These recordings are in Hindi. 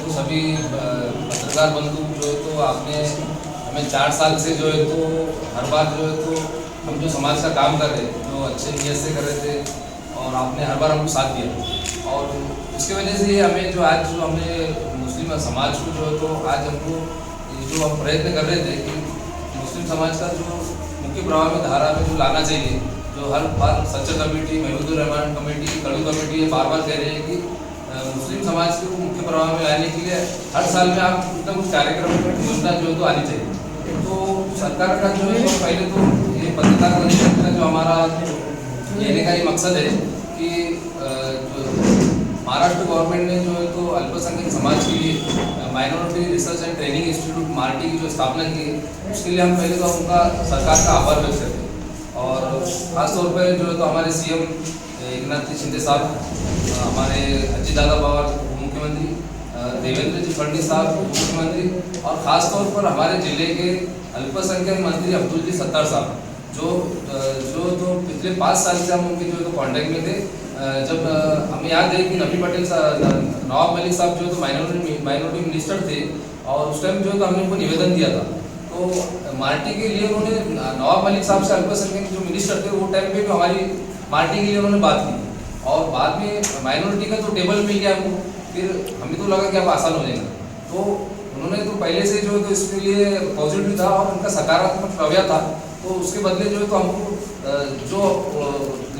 तो सभी पत्रकार बंधु जो है तो आपने हमें 4 साल से जो है तो हर बार जो है तो हम जो समाज का काम कर रहे थे जो अच्छे नीयत से कर रहे थे और आपने हर बार हमको साथ दिया और उसकी वजह से हमें जो आज जो हमने मुस्लिम समाज को जो है तो आज हमको जो हम प्रयत्न कर रहे थे कि मुस्लिम समाज का जो मुख्य प्रवाह में धारा में जो लाना चाहिए, जो हर बार सच्चा कमेटी, महमूदुर रहमान कमेटी, कड़ू कमेटी ये बार बार कह रहे हैं कि मुस्लिम समाज को मुख्य प्रवाह में लाने के लिए हर साल में आप कुछ कार्यक्रम योजना जो है तो आनी चाहिए। तो सरकार का जो है तो पहले तो ये पत्रकार परिषद का जो हमारा लेने का ये मकसद है कि महाराष्ट्र गवर्नमेंट ने जो है तो अल्पसंख्यक समाज के लिए minority research and training institute MARTI की जो स्थापना की है उसके लिए हम पहले तो उनका सरकार का आभार व्यक्त करते हैं और ख़ासतौर पर जो है तो हमारे सीएम एकनाथ जी शिंदे साहब, हमारे अजीत दादा पवार मुख्यमंत्री, देवेंद्र जी फडणवीस साहब मुख्यमंत्री और ख़ासतौर पर हमारे जिले के अल्पसंख्यक मंत्री अब्दुल जी सत्तार साहब जो तो पिछले 5 साल से हम उनके जो तो कांटेक्ट में थे। जब हमें याद है कि नबी पटेल नवाब मलिक साहब जो तो माइनॉरिटी मिनिस्टर थे और उस टाइम जो तो हमने उनको निवेदन दिया था तो मार्टी के लिए उन्होंने नवाब मलिक साहब से अल्पसंख्यक जो मिनिस्टर थे वो टाइम पे भी हमारी मार्टी के लिए उन्होंने बात की और बाद में माइनॉरिटी का तो टेबल मिल गया हमको, फिर हमें तो लगा कि अब आसान हो जाएगा। तो उन्होंने तो पहले से जो तो इसके लिए पॉजिटिव था और उनका सकारात्मक रवैया था, तो उसके बदले जो है तो हमको जो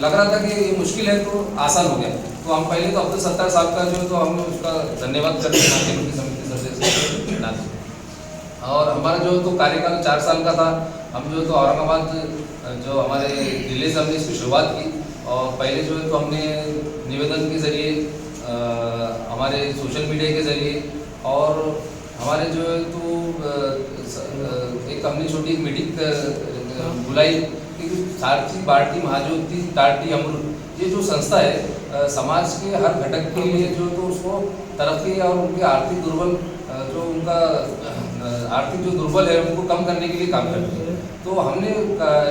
लग रहा था कि ये मुश्किल है तो आसान हो गया। तो हम पहले तो अब्दुल सत्तार साहब का जो है तो हमने उसका धन्यवाद करते हैं उनकी समिति सदस्य और हमारा जो तो कार्यकाल 4 साल का था। हम जो तो औरंगाबाद जो हमारे जिले से हमने इसकी शुरुआत की और पहले जो है तो हमने निवेदन के ज़रिए हमारे सोशल मीडिया के ज़रिए और हमारे जो है तो एक हमने छोटी मीटिंग बुलाई कि सारथी बाल्टी महाज्योति टाटी अमृत ये जो संस्था है समाज के हर घटक के लिए जो तो उसको तरक्की और उनके आर्थिक दुर्बल जो उनका आर्थिक जो दुर्बल है उनको कम करने के लिए काम करती है। तो हमने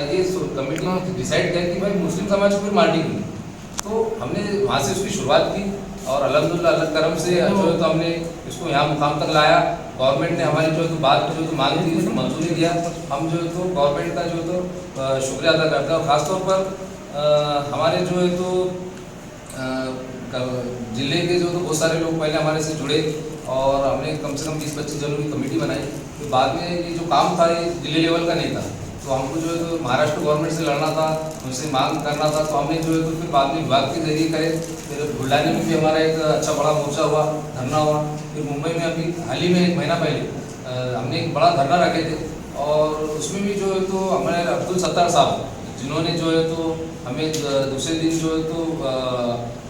ये कमेटी में डिसाइड किया कि भाई मुस्लिम समाज को फिर मार्टी की, तो हमने वहाँ से उसकी शुरुआत की और अल्हम्दुलिल्लाह अल्लाह करम से जो है तो हमने इसको यहाँ मुकाम तक लाया। गवर्नमेंट ने हमारी जो है तो बात जो तो मांग थी उसको मंजूरी दिया। हम जो है तो गवर्नमेंट का जो तो शुक्रिया अदा करते हैं और ख़ासतौर पर हमारे जो है तो ज़िले के जो तो बहुत सारे लोग पहले हमारे से जुड़े और हमने कम से कम 20-25 जनों की कमेटी बनाई। तो बाद में ये जो काम था ये जिले लेवल का नहीं था, तो हमको जो है तो महाराष्ट्र गवर्नमेंट से लड़ना था, उनसे मांग करना था। तो हमने जो है तो फिर बाद में विभाग के जरिए करे, फिर बुलढाने में भी हमारा एक अच्छा बड़ा मोर्चा हुआ, धरना हुआ। फिर मुंबई में अभी हाल ही में 1 महीना पहले हमने एक बड़ा धरना रखे थे और उसमें भी जो है तो हमारे अब्दुल सत्तार साहब जिन्होंने जो है तो हमें दूसरे दिन जो है तो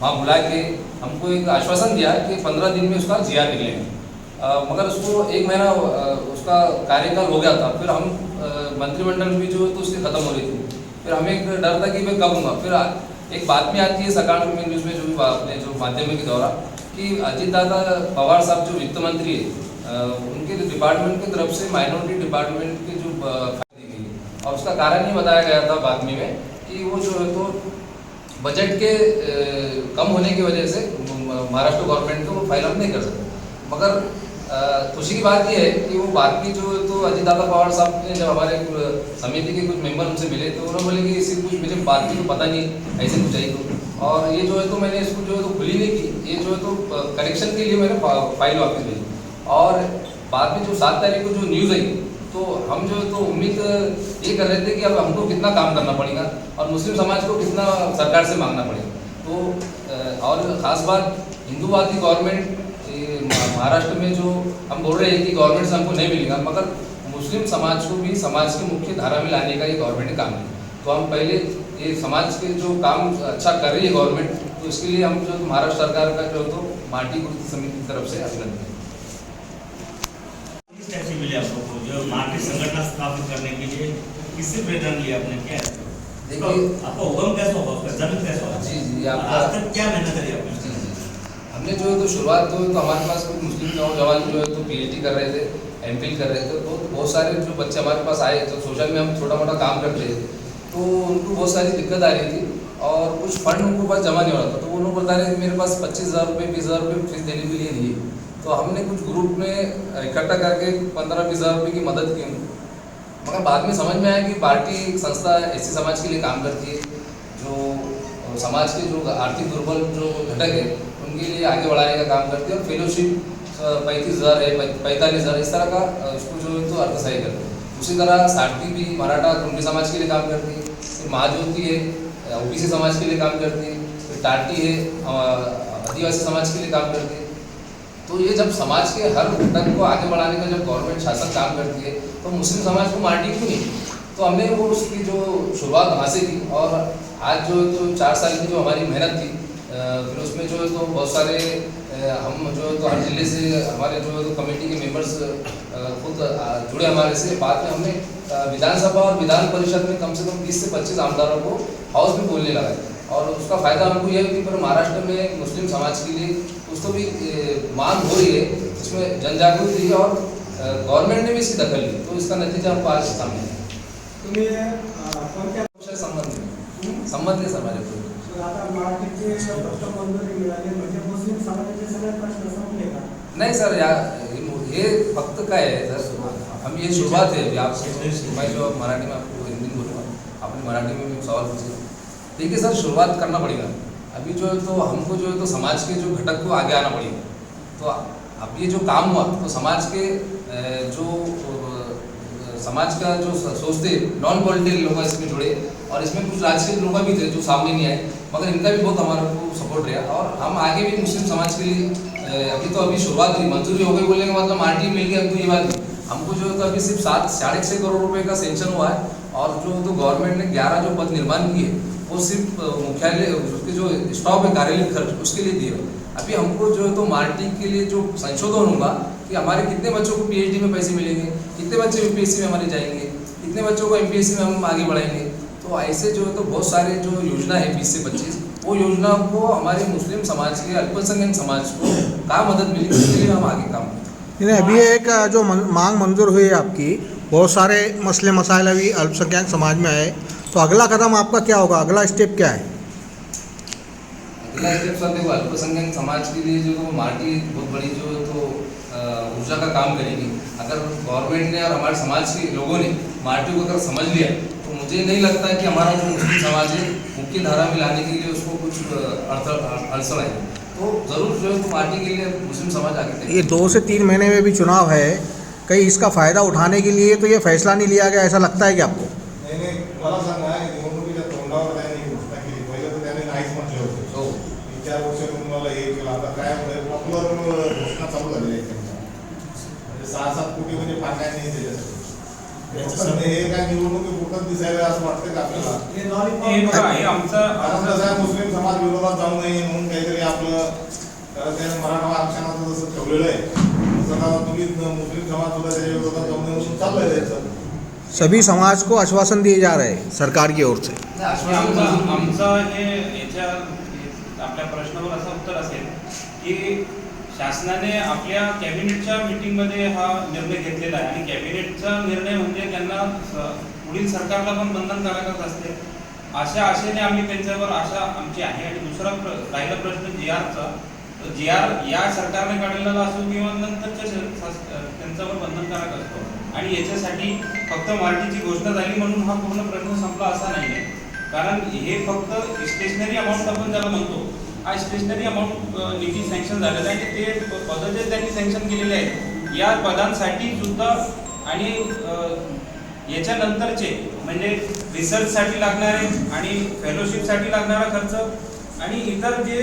वहाँ बुला के हमको एक आश्वासन दिया कि 15 दिन में उसका जिया निकलेगा, मगर उसको 1 महीना उसका कार्यकाल हो गया था। फिर हम मंत्रिमंडल भी जो है तो उसकी ख़त्म हो रही थी, फिर हमें एक डर था कि मैं कब हूँगा। फिर एक बात में आती है सरकार में न्यूज़ में जो भी अपने जो माध्यम के द्वारा कि अजीत दादा पवार साहब जो वित्त मंत्री है उनके डिपार्टमेंट की तरफ से माइनॉरिटी डिपार्टमेंट के जो दी गई और उसका कारण ये बताया गया था बाद में कि वो जो है तो बजट के कम होने की वजह से महाराष्ट्र गवर्नमेंट को वो फाइल हम नहीं कर सकते। मगर खुशी की बात यह है कि वो बात की जो तो अजीत दादा पवार साहब ने जब हमारे समिति के कुछ मेंबर उनसे मिले तो उन्होंने बोले कि इसी कुछ मुझे बात की तो पता नहीं ऐसे कुछ आई तो, और ये जो है तो मैंने इसको जो है तो खुली नहीं की, ये जो है तो करेक्शन के लिए मैंने फाइल वापस भेजी। और बाद में जो 7 तारीख को जो न्यूज़ आई तो हम जो तो उम्मीद ये कर रहे थे कि अब हमको कितना काम करना पड़ेगा और मुस्लिम समाज को कितना सरकार से मांगना पड़ेगा। तो और ख़ास बात हिंदूवादी गवर्नमेंट महाराष्ट्र में जो हम बोल रहे हैं कि गवर्नमेंट से हमको नहीं मिलेगा, मगर मुस्लिम समाज को भी समाज की मुख्य धारा में लाने का ये गवर्नमेंट ने काम किया। तो हम पहले ये समाज के जो काम अच्छा कर रही है गवर्नमेंट, तो इसके लिए हम जो महाराष्ट्र सरकार का जो तो माटी कृति समिति की तरफ से अभिनंदन। कैसे मिले आप लोगों को जो मार्टी संगठन स्थापित करने के लिए, किससे प्रेरणा लिया आपने, क्या है देखिए आपका उद्यम कैसा होगा, उसका जन्म कैसा होगा? जी आपका आज तक क्या मेहनत करी आपने? हमने जो है तो शुरुआत तो हमारे पास कुछ मुस्लिम नौजवान जो है तो PhD कर रहे थे, MPhil कर रहे थे, तो बहुत सारे जो बच्चे हमारे पास आए तो सोशल में हम छोटा मोटा काम करते थे, तो उनको बहुत सारी दिक्कत आ रही थी और कुछ फंड उनको पास जमा नहीं हो रहा था। तो वो लोग बता रहे थे मेरे पास 25,000 रुपये 20,000 रुपये फीस देने के लिए नहीं है। तो हमने कुछ ग्रुप में इकट्ठा करके 15-20 हज़ार रुपये की मदद की, मगर बाद में समझ में आया कि पार्टी एक संस्था एससी समाज के लिए काम करती है, जो समाज के जो आर्थिक दुर्बल जो घटक है उनके लिए आगे बढ़ाने का काम करती है, और फेलोशिप 35,000 है, 45,000 इस तरह का उसको जो है तो अर्थसहायी करते हैं। उसी तरह सारथी भी मराठा कुंडी समाज के लिए काम करती है, फिर महाज्योति है ओबीसी समाज के लिए काम करती है, फिर टाटी है आदिवासी समाज के लिए काम करती है। तो ये जब समाज के हर घटक को आगे बढ़ाने का जब गवर्नमेंट शासन काम करती है तो मुस्लिम समाज को मारती क्यों नहीं? तो हमने वो उसकी जो शुरुआत वहाँ से की, और आज जो तो 4 साल की जो हमारी मेहनत थी, फिर उसमें जो है तो बहुत सारे हम जो है तो हर जिले से हमारे जो है तो कमेटी के मेंबर्स खुद जुड़े हमारे से। बाद में हमने विधानसभा और विधान परिषद में कम से कम 20 से 25 आमदारों को हाउस में बोलने लगाए, और उसका फ़ायदा हमको यह है कि पर महाराष्ट्र में मुस्लिम समाज के लिए उसको भी मांग हो रही है, इसमें जन जागृति हुई है और गवर्नमेंट ने भी इसकी दखल ली, तो इसका नतीजा हमको आज सामने है। तुम्ही कोणत्या संबंध है समाजाचे। आता मराठीचे प्रश्न मंजुरी मिळाली म्हणजे मुस्लिम समाजाचे सगळे प्रश्न संपले का? नहीं सर, ये फक्त काय है सर, हम ये शुरुआत है अभी। आप मैं जो मराठी में आपको हिंदी में बोलूँगा, आपने मराठी में भी सवाल पूछे। देखिए सर, शुरुआत करना पड़ेगा अभी जो है तो हमको जो है तो समाज के जो घटक को आगे आना पड़ेगा। तो अब ये जो काम हुआ तो समाज के जो समाज का जो सोचते नॉन पॉलिटिकल लोग इसमें जुड़े, और इसमें कुछ राजकीय लोग भी थे जो सामने नहीं आए, मगर इनका भी बहुत हमारा को सपोर्ट रहा, और हम आगे भी मुस्लिम समाज के लिए अभी शुरुआत हुई, मंजूरी हो गई बोलने का मतलब मार्टी मिल गई, हमको ये बात नहीं। हमको जो है तो अभी सिर्फ 7-6.5 करोड़ रुपए का सेंक्शन हुआ है, और जो तो गवर्नमेंट ने 11 जो पद निर्माण किए वो सिर्फ मुख्यालय उसके जो स्टॉप है कार्यालय खर्च उसके लिए दिए। अभी हमको जो है तो मार्टी के लिए जो संशोधन होगा कि हमारे कितने बच्चों को पीएचडी में पैसे मिलेंगे, कितने बच्चे यूपीएससी में हमारे जाएंगे, कितने बच्चों को एमपीएससी में हम आगे बढ़ाएंगे। तो ऐसे जो है तो बहुत सारे जो योजना है 20 से 25, वो योजना को हमारे मुस्लिम समाज के अल्पसंख्यक समाज को क्या मदद मिली, उसके लिए हम आगे काम करें। अभी एक जो मांग मंजूर हुई है आपकी, बहुत सारे मसले मसाइल अभी अल्पसंख्यक समाज में आए, तो अगला कदम आपका क्या होगा, अगला स्टेप क्या है? अगला स्टेप सर देखो, अल्पसंख्यक समाज के लिए जो मार्टी बहुत बड़ी जो तो ऊर्जा का काम करेगी। अगर गवर्नमेंट ने और हमारे समाज के लोगों ने मार्टी को अगर समझ लिया तो मुझे नहीं लगता कि हमारा जो मुस्लिम समाज है मुख्य धारा में लाने के लिए उसको कुछ अड़चन आए, तो ज़रूर जो है तो पार्टी के लिए मुस्लिम समाज आगे। ये 2 से 3 महीने में भी चुनाव है, कहीं इसका फ़ायदा उठाने के लिए तो ये फैसला नहीं लिया गया, ऐसा लगता है कि आपको? नाही, मला सांगा, निवडणुकीच्या तोंडावर त्यांनी घोषणा केली, पहिलं तर त्यांनी नाहीच म्हटलं होतं। हो, 3-4 वर्ष तुम्हाला हे केलं, आता काय पॉप्युलर घोषणा चालू झालेली आहे त्यांच्या, म्हणजे 6-7 कोटी म्हणजे फार काय नाही त्याच्यासाठी। हे काय निवडणुकीपुरतं दिसायला असं वाटतं का आपल्याला? कारण कसं आहे, मुस्लिम समाज विरोधात जाऊ नये म्हणून काहीतरी आपलं, कारण त्याने मराठा आरक्षणाचं जसं ठेवलेलं आहे तसं आता तुम्ही मुस्लिम समाज सुद्धा त्याच्या विरोधात जाऊ नये म्हणून चाललंय त्याचं। सभी समाज को आश्वासन दिए जा रहे हैं सरकार की ओर से। आमचं हे याच्या आपल्या प्रश्नावर असं उत्तर असेल की शासनाने आपल्या कॅबिनेटच्या मीटिंगमध्ये हा निर्णय घेतलेला आहे, आणि कॅबिनेटचा निर्णय म्हणजे त्यांना पुढील सरकारला पण बंधनकारकच असते, अशा आशेने आम्ही त्यांच्यावर आशा आमची आहे। आणि दुसरा राहिला प्रश्न जीआरचा, जीआर या सरकारने काढलेला असो किंवा नंतरच्या त्यांच्यावर बंधनकारक असतो, आणि याच्यासाठी फक्त मार्टीची घोषणा झाली म्हणून हा पूर्ण प्रश्न संपला असा नाही आहे। कारण हे फक्त स्टेशनरी अमाऊंट आपण ज्याला म्हणतो, हा स्टेशनरी अमाऊंट निधी सँक्शन झालेला आहे, आणि ते पदं जे त्यांनी सँक्शन केलेले आहेत या पदांसाठी सुद्धा, आणि याच्यानंतरचे म्हणजे रिसर्चसाठी लागणारे आणि फेलोशिपसाठी लागणारा खर्च आणि इतर जे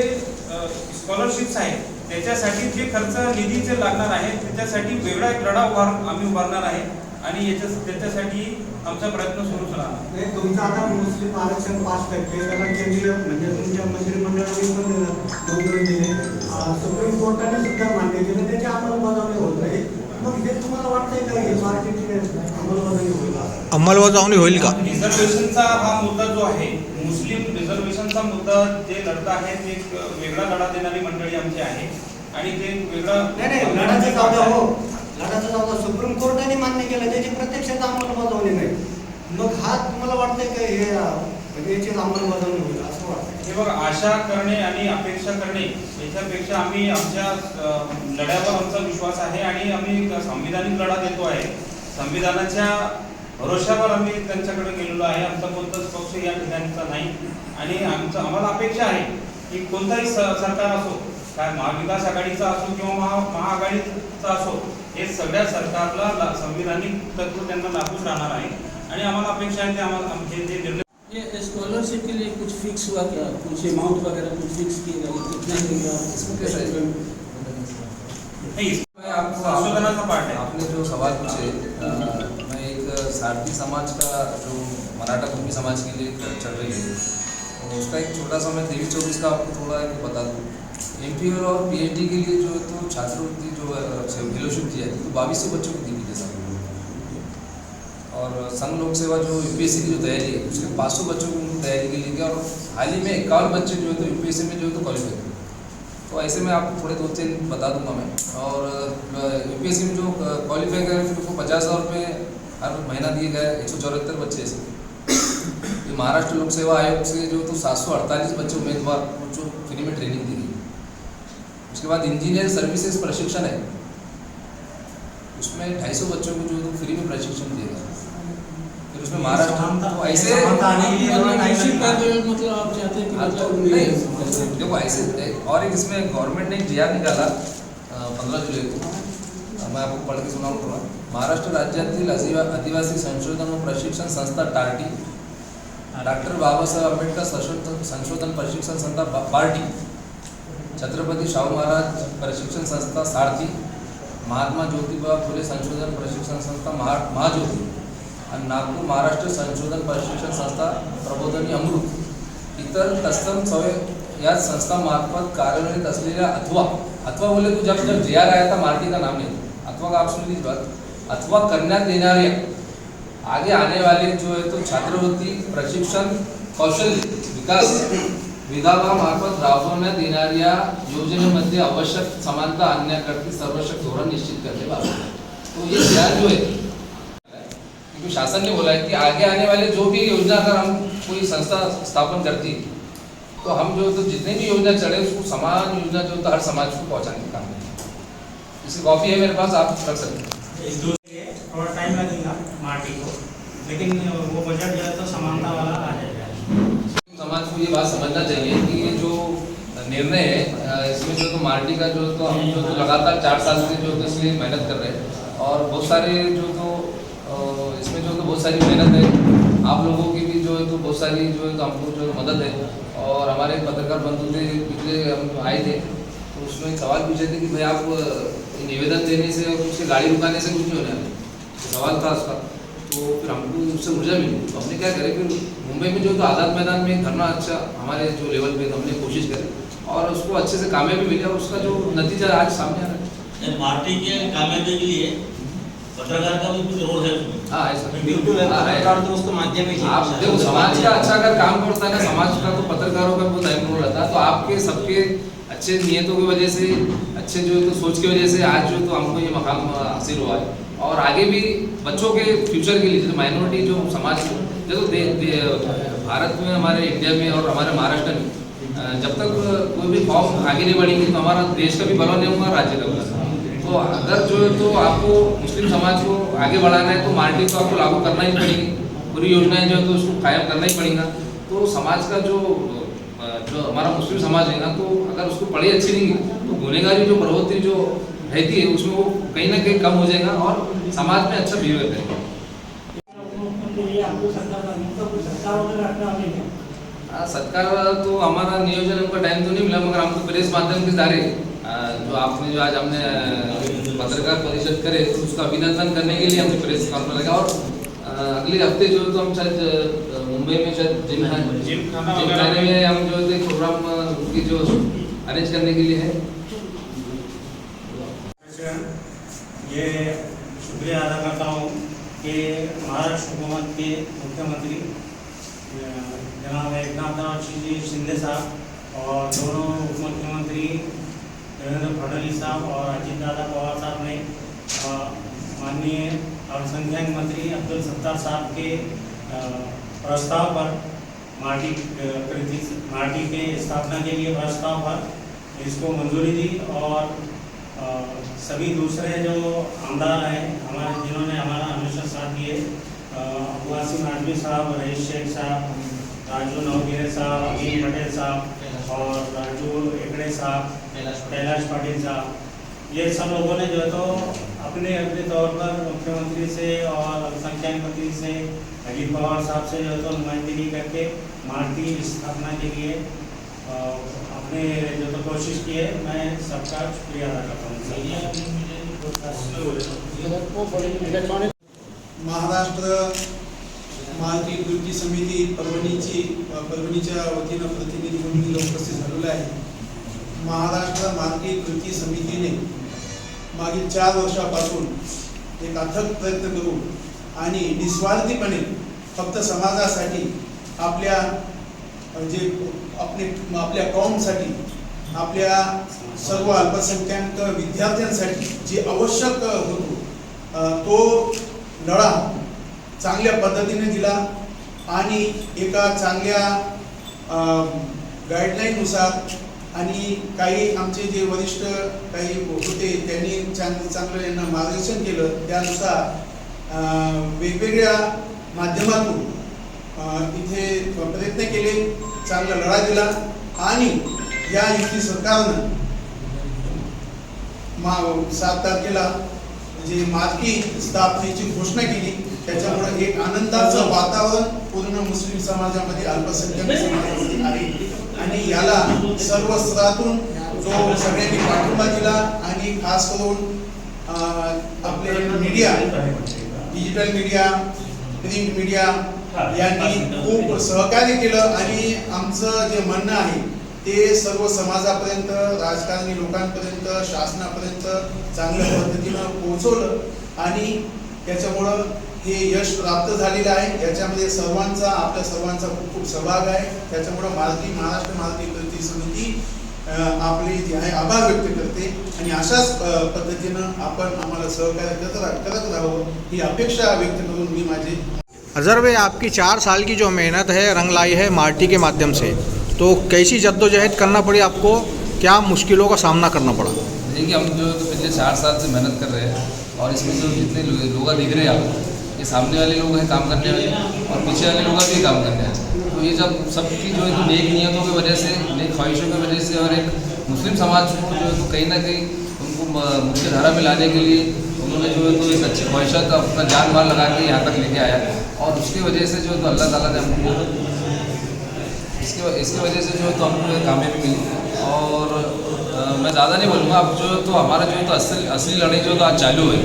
स्कॉलरशिप्स आहेत त्याच्यासाठी जे खर्च निधीचे लागणार आहे त्याच्यासाठी वेगळा एक लढा आम्ही उभारणार आहे, आणि त्याच्यासाठी आमचा प्रयत्न सुरूच राहणार। तुमचं आता मुस्लिम आरक्षण 5% त्याला केंद्रीय म्हणजे तुमच्या मंत्रिमंडळाने पण मंजुरी दिली, सुप्रीम कोर्टाने सुद्धा मान्य केलं, त्याची अंमलबजावणी होत आहे। मग हे तुम्हाला वाटतंय का हे मार्केटची अंमलबजावणी होईल? अंमलबजावणी होईल का? रिझर्वेशनचा हा मुद्दा जो आहे, मुस्लिम रिझर्वेशनचा मुद्दा जे लढता आहे ते एक वेगळा लढा देणारी मंडळी आमची आहे, आणि ते वेगळा नाही लढाचं जाऊ हो, लढाचं जाऊ, सुप्रीम कोर्टाने मान्य केलं, त्याची प्रत्यक्षात अंमलबजावणी नाही, मग हा तुम्हाला वाटतंय का हे म्हणजे याची अंमलबजावणी होईल असं वाटतं? हे बघा, आशा करणे आणि अपेक्षा करणे याच्यापेक्षा आम्ही आमच्या लढ्यावर आमचा विश्वास आहे आणि आम्ही संविधानिक लढा देतो आहे. संविधानाच्या भरोश्यावर आम्ही त्यांच्याकडे गेलेलो आहे. आमचा कोणताच पक्ष या ठिकाणचा नाही आणि आम्हाला अपेक्षा आहे की कोणताही सरकार असो, काय महाविकास आघाडीचा असो किंवा महाआघाडीचा असो, हे सगळ्या सरकारला संविधानिक तत्व त्यांना लागूच राहणार आहे आणि आम्हाला अपेक्षा आहे ते आम्हाला आमचे जे निर्णय. ये स्कॉलरशिप के लिए कुछ फिक्स हुआ क्या, कुछ अमाउंट वगैरह कुछ फिक्स किया गया, कितना मिलेगा इसमें कैसा है? नहीं, मैं आपको संशोधनाचा पार्ट है. आपने जो सवाल पूछे, मैं एक सारथी समाज का जो मराठा कुंभी समाज के लिए चल रही है, तो उसका एक छोटा सा मैं 23-24 का आपको थोड़ा एक बता दूँ. MPhil और PhD के लिए जो है तो छात्रवृत्ति जो फेलोशिप दी जाती है तो 2200 बच्चों को दी गई जैसा. और संघ लोक सेवा जो UPSC की जो तैयारी है उसके 500 बच्चों को उनको तैयारी के लिए किया और हाल ही में 51 बच्चे जो है तो UPSC में जो है तो क्वालिफाई हुए. तो ऐसे में आपको थोड़े 2-3 बता दूंगा मैं. और UPSC में जो क्वालिफाई करे फिर उनको 50,000 रुपये हर महीना दिए गए. 174 बच्चे ऐसे. महाराष्ट्र लोक सेवा आयोग से जो तो 748 बच्चे उम्मीदवार जो फ्री में ट्रेनिंग दी गई. उसके बाद इंजीनियर सर्विसेज प्रशिक्षण है, उसमें 250 बच्चों को जो तो फ्री में प्रशिक्षण दिया गया. फिर उसमें महाराष्ट्र तो ऐसे मतलब आप चाहते हैं कि मतलब नहीं देखो ऐसे. और एक इसमें गवर्नमेंट ने एक GR निकाला 15 जुलाई को, मैं आपको पढ़ के सुनाऊँ थोड़ा. महाराष्ट्र राज्यातील आदिवासी संशोधन व प्रशिक्षण संस्था टार्टी, डॉक्टर बाबासाहेब आंबेडकर संशोधन प्रशिक्षण संस्था पार्टी, छत्रपति शाहू महाराज प्रशिक्षण संस्था सारथी, महात्मा ज्योतिबा फुले संशोधन प्रशिक्षण संस्था महाज्योती आणि नागपूर महाराष्ट्र संशोधन प्रशिक्षण संस्था प्रबोधनी अमृत इतर तत्सम या संस्थामार्फत कार्यान्वित असलेल्या अथवा बोले तो जब GR आया था मार्टी का नाम नहीं, अथवा का आप सुन लीजिए बात. अथवा करण्यात येणाऱ्या आगे आने वाले जो है तो छात्रवृत्ती प्रशिक्षण कौशल्य विकास विभागामार्फत राबवण्यात येणाऱ्या योजनेमध्ये आवश्यक समानता आणण्याकरता सर्वशक्ती धोरण निश्चित करने वाला. तो ये GR जो है, क्योंकि शासन ने बोला है कि आगे आने वाले जो भी योजना अगर हम कोई संस्था स्थापन करती तो हम जो तो जितने भी योजना चले उसको समान योजना जो तो हर समाज को पहुंचाने का काम करें. इसकी कॉपी है मेरे पास, आप रख सकते हैं. इस दो थोड़ा टाइम लगेगा मार्टी को, लेकिन वो बजट जो है तो समानता वाला आ जाएगा. समाज को ये बात समझना चाहिए कि ये जो निर्णय है इसमें जो तो मार्टी का जो तो हम जो तो लगातार 4 साल से जो तो इसलिए मेहनत कर रहे हैं और बहुत सारे जो तो इसमें जो तो बहुत सारी मेहनत है. आप लोगों की भी जो है तो बहुत सारी जो है तो हमको जो मदद है. और हमारे पत्रकार बंधु थे पिछले हम आए थे तो उसमें एक सवाल पूछे थे कि भाई आप निवेदन देने से और उससे गाड़ी रुकाने से कुछ नहीं होने वाला. सवाल था उसका. तो फिर हमको उससे ऊर्जा मिली तो हमने क्या करे, फिर मुंबई में जो तो आज़ाद मैदान में धरना अच्छा हमारे जो लेवल पे हमने कोशिश करी और उसको अच्छे से कामयाबी मिली और उसका जो नतीजा आज सामने आ रहा है. पार्टी के कामयाबी के लिए पत्रकार का भी कुछ रोल है उसमें. हाँ है सर, बिल्कुल है. पत्रकार तो उसको माध्यम ही आप देखो समाज का अच्छा अगर काम करता है ना, समाज का तो पत्रकारों का बहुत अहम रोल रहता है. तो आपके सबके अच्छे नियतों की वजह से, अच्छे जो तो सोच की वजह से आज जो तो हमको ये मकाम हासिल हुआ है. और आगे भी बच्चों के फ्यूचर के लिए माइनॉरिटी जो समाज देखो भारत में, हमारे इंडिया में और हमारे महाराष्ट्र में जब तक कोई भी फॉर्म आगे नहीं बढ़ेंगी तो हमारा देश का भी भला नहीं होगा, राज्य का भी. तो अगर जो है तो आपको मुस्लिम समाज को आगे बढ़ाना है तो मार्टी को आपको लागू करना ही पड़ेगी. पूरी योजनाएं जो है तो उसको कायम करना ही पड़ेगा. तो समाज का जो हमारा मुस्लिम समाज है ना, तो अगर उसको पढ़ाई अच्छी नहीं तो गुनहगारी जो प्रवृत्ति जो रहती है उसमें वो कहीं ना कहीं कम हो जाएगा और समाज में अच्छा बिहेवियर करेगा. सत्कार तो हमारा नियोजन हमको टाइम तो नहीं मिला, मगर हमको प्रेस माध्यम के द्वारा जो आपने जो आज हमने पत्रकार परिषद करे तो उसका अभिनंदन करने के लिए हमने प्रेस कॉन्फ्रेंस लगा. और अगले हफ्ते जो तो हम शायद मुंबई में शायद जिमखाने में हम जो है प्रोग्राम की जो अरेंज करने के लिए है. ये शुक्रिया अदा करता हूँ कि महाराष्ट्र हुकूमत के मुख्यमंत्री जनाब एकनाथ शिंदे साहब और दोनों उप मुख्यमंत्री देवेंद्र फडणवीस साहब और अजित दादा पवार साहब ने माननीय अल्पसंख्यक मंत्री अब्दुल सत्तार साहब के प्रस्ताव पर मार्टी के स्थापना के लिए प्रस्ताव था, इसको मंजूरी दी और सभी दूसरे जो आमदार हैं हमारे, जिन्होंने हमारा हमेशा साथ दिए, वासिम आजमी साहब, रईस शेख साहब, राजू नवगिरे साहब, अमीन पटेल साहब और राजू एकड़े साहब, कैलाश पाटिल साहब, ये सब लोगों ने जो है तो अपने अपने तौर पर मुख्यमंत्री से और अल्पसंख्यक मंत्री से, अजीत पवार साहब से जो है तो नुमाइंदगी करके मार्टी स्थापना के लिए अपने जो तो कोशिश की है। मैं सबका शुक्रिया अदा करता हूँ। महाराष्ट्र मार्टी कृती समिती परभणीच्या वतीनं प्रतिनिधी म्हणून मी उपस्थित झालेलो आहे। महाराष्ट्र मार्टी कृती समितीने मागील 4 वर्षापासून एक अथक प्रयत्न करून आणि निस्वार्थीपणे फक्त समाजासाठी आपल्या आपल्या कौमसाठी, आपल्या सर्व अल्पसंख्याक विद्यार्थ्यांसाठी जे आवश्यक होतो तो लढा चांगल्या पद्धतीने दिला आणि एका चांगल्या गाईडलाईननुसार आणि काही आमचे जे वरिष्ठ काही होते त्यांनी चांगलं यांना मार्गदर्शन केलं, त्यानुसार वेगवेगळ्या माध्यमातून इथे प्रयत्न केले, चांगला लढा दिला आणि या युती सरकारनं 7 तारखेला जे मार्टी स्थापनेची घोषणा केली, त्याच्यामुळे एक आनंदाचं वातावरण पूर्ण मुस्लिम समाजामध्ये, अल्पसंख्याक समाजामध्ये आहे आणि याला सर्व स्तरातून जो सगळ्यांनी पाठिंबा दिला आणि खास करून आपले media, digital media, print media यांनी खूप सहकार्य केलं आणि आमचं जे म्हणणं आहे ते सर्व समाजापर्यंत, राजकारणी लोकांपर्यंत, शासनापर्यंत चांगल्या पद्धतीनं पोहोचवलं आणि त्याच्यामुळं हे यश प्राप्त झालेलं आहे। याच्यामध्ये सर्वांचा, आपल्या सर्वांचा खूप खूप सहभाग आहे। त्याच्यामुळं महाराष्ट्र मार्टी कृती समिती आपले जे आहे आभार व्यक्त करते आणि अशाच पद्धतीनं आपण आम्हाला सहकार्य करत राहावं ही अपेक्षा व्यक्त करून मी माझे। अजहर भाई, आपकी 4 साल की जो मेहनत है रंग लाई है मार्टी के माध्यम से, तो कैसी जद्दोजहद करना पड़ी आपको, क्या मुश्किलों का सामना करना पड़ा? देखिए, हम जो तो पिछले 4 साल से मेहनत कर रहे हैं और इसमें जो जितने लोग दिख रहे हैं आपको, ये सामने वाले लोग हैं काम करने वाले और पीछे वाले लोग भी काम करने हैं। तो ये जब सबकी जो है तो नेक नियतों की वजह से, नेक ख्वाहिशों की वजह से और एक मुस्लिम समाज को जो है तो कहीं ना कहीं उनको मुख्य धारा में लाने के लिए उन्होंने जो है तो एक अच्छी ख्वाहिशात अपना जान माल लगा के यहाँ तक लेके आया और उसकी वजह से जो है तो अल्लाह ताला ने हमको इसकी वजह से जो है तो हमको कामयाबी मिली। और मैं ज़्यादा नहीं बोलूँगा, अब जो तो हमारा जो है तो असली लड़ाई जो तो आज चालू है।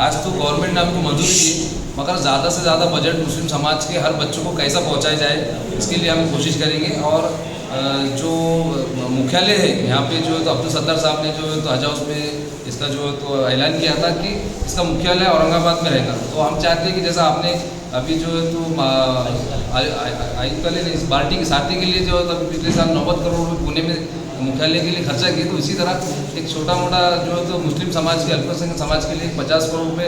आज तो गवर्नमेंट ने हमको मंजूरी दी, मगर ज़्यादा से ज़्यादा बजट मुस्लिम समाज के हर बच्चों को कैसा पहुँचाया जाए, इसके लिए हम कोशिश करेंगे। और जो मुख्यालय है यहाँ पे जो है तो अब्दुल सत्तार साहब ने जो है तो हज हाउस में इसका जो है तो ऐलान किया था कि इसका मुख्यालय औरंगाबाद में रहेगा। तो हम चाहते हैं कि जैसा आपने अभी जो है तो आयुक्त ने इस पार्टी की साथी के लिए जो है तो अभी पिछले साल 90 करोड़ रुपये पुणे में मुख्यालय के लिए खर्चा किए, तो इसी तरह एक छोटा मोटा जो है तो मुस्लिम समाज के, अल्पसंख्यक समाज के लिए 50 करोड़ रुपये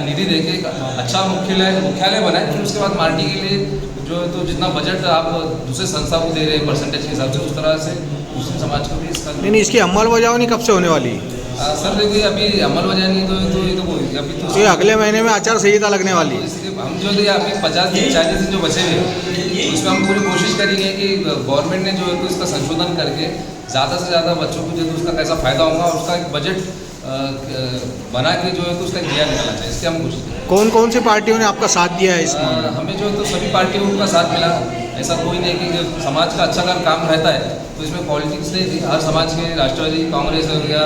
निधि देके एक अच्छा मुख्यालय बनाए। फिर उसके बाद पार्टी के लिए जो है तो जितना बजट आप दूसरे संस्था को दे रहे हैं परसेंटेज के हिसाब से, उस तरह से मुस्लिम समाज को भी इसका नहीं, इसकी अमलबजावनी कब से होने वाली है? सर देखिए, अभी अमलबजावनी तो अभी तो ये अगले महीने में आचार संहिता लगने वाली है। इसलिए हम जो है अभी 50 दिन 40 दिन जो बचे हुए उसमें हम पूरी कोशिश करेंगे कि गवर्नमेंट ने जो है तो इसका संशोधन करके ज़्यादा से ज़्यादा बच्चों को जो है उसका कैसा फ़ायदा होगा और उसका एक बजट बना के जो है तो उसका दिया निकलना चाहिए, इसके हम कोशिश करेंगे। कौन कौन सी पार्टियों ने आपका साथ दिया है इसमें? हमें जो है तो सभी पार्टियों का साथ मिला। ऐसा कोई नहीं कि समाज का अच्छा अगर काम रहता है तो इसमें पॉलिटिक्स नहीं थी। हर समाज के, राष्ट्रवादी कांग्रेस हो गया,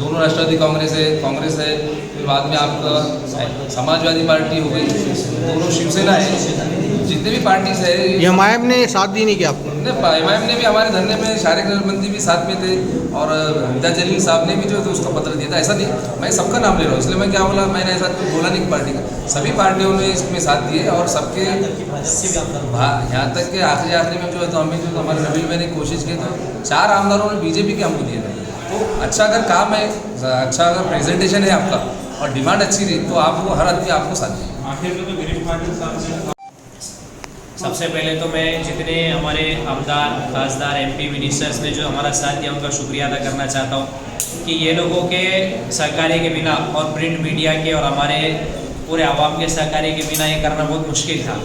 दोनों राष्ट्रवादी कांग्रेस है, फिर बाद में आपका समाजवादी पार्टी हो गई, दोनों शिवसेना है, जितने भी पार्टीज है। एमआईएम ने साथ दी नहीं क्या आपको? एमआईएम ने भी हमारे धरने में, शारिक मंत्री भी साथ में थे और हमदा जलील साहब ने भी जो है तो उसका पत्र दिया था। ऐसा नहीं, मैं सबका नाम ले रहा हूँ, इसलिए मैं क्या बोला, मैंने ऐसा कुछ बोला नहीं पार्टी का, सभी पार्टियों ने इसमें साथ दिए और सबके यहाँ तक के आखिरी में जो है तो हमें जो हमारे रबील में ने कोशिश की तो 4 आमदारों ने बीजेपी के हमको दिए थे। तो अच्छा अगर काम है, अच्छा अगर प्रेजेंटेशन है आपका और डिमांड अच्छी रही तो आपको हर आदमी आपको साथ देगा। आखिर में तो गिरीश पाटिल साहब ने सबसे पहले तो मैं जितने हमारे आमदार खासदार MP मिनिस्टर्स ने जो हमारा साथ दिया उनका शुक्रिया अदा करना चाहता हूँ कि ये लोगों के सहकार्य के बिना और प्रिंट मीडिया के और हमारे पूरे आवाम के सहकार्य के बिना ये करना बहुत मुश्किल था।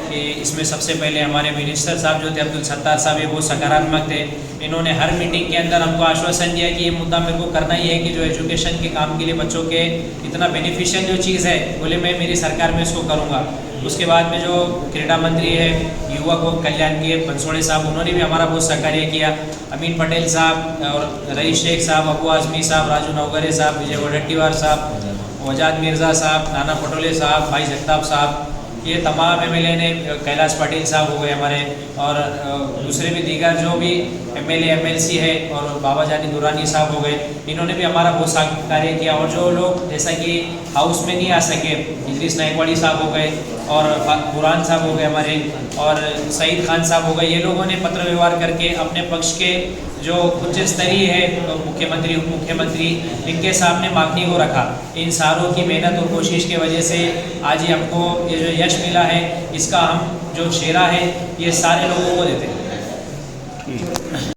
कि इसमें सबसे पहले हमारे मिनिस्टर साहब जो थे अब्दुल सत्तार साहब, ये बहुत सकारात्मक थे। इन्होंने हर मीटिंग के अंदर हमको आश्वासन दिया कि ये मुद्दा मेरे को करना ही है कि जो एजुकेशन के काम के लिए बच्चों के इतना बेनिफिशियल जो चीज़ है, बोले मैं मेरी सरकार में इसको करूँगा। उसके बाद में जो क्रीड़ा मंत्री है, युवक व कल्याण के बंसोड़े साहब, उन्होंने भी हमारा बहुत सहकार्य किया। अमीन पटेल साहब और रईस शेख साहब, अबू आज़मी साहब, राजू नवगरे साहब, विजय वडेट्टीवार साहब, वजाद मिर्ज़ा साहब, नाना पटोले साहब, भाई जगताप साहब, ये तमाम MLA ने, कैलाश पाटिल साहब हो गए हमारे, और दूसरे भी दीगर जो भी MLA MLC है, और बाबा जानी दुरानी साहब हो गए, इन्होंने भी हमारा बहुत सहकार्य किया। और जो लोग जैसा कि हाउस में नहीं आ सके, इद्रीस नायकवाड़ी साहब हो गए और बुरान साहब हो गए हमारे, और सईद खान साहब हो गए, ये लोगों ने पत्र व्यवहार करके अपने पक्ष के जो उच्च स्तरीय है, तो मुख्यमंत्री उप मुख्यमंत्री, इनके सामने मांगनी को रखा। इन सारों की मेहनत और कोशिश की वजह से आज ही हमको ये जो यश मिला है, इसका हम जो शेरा है ये सारे लोगों को देते हैं।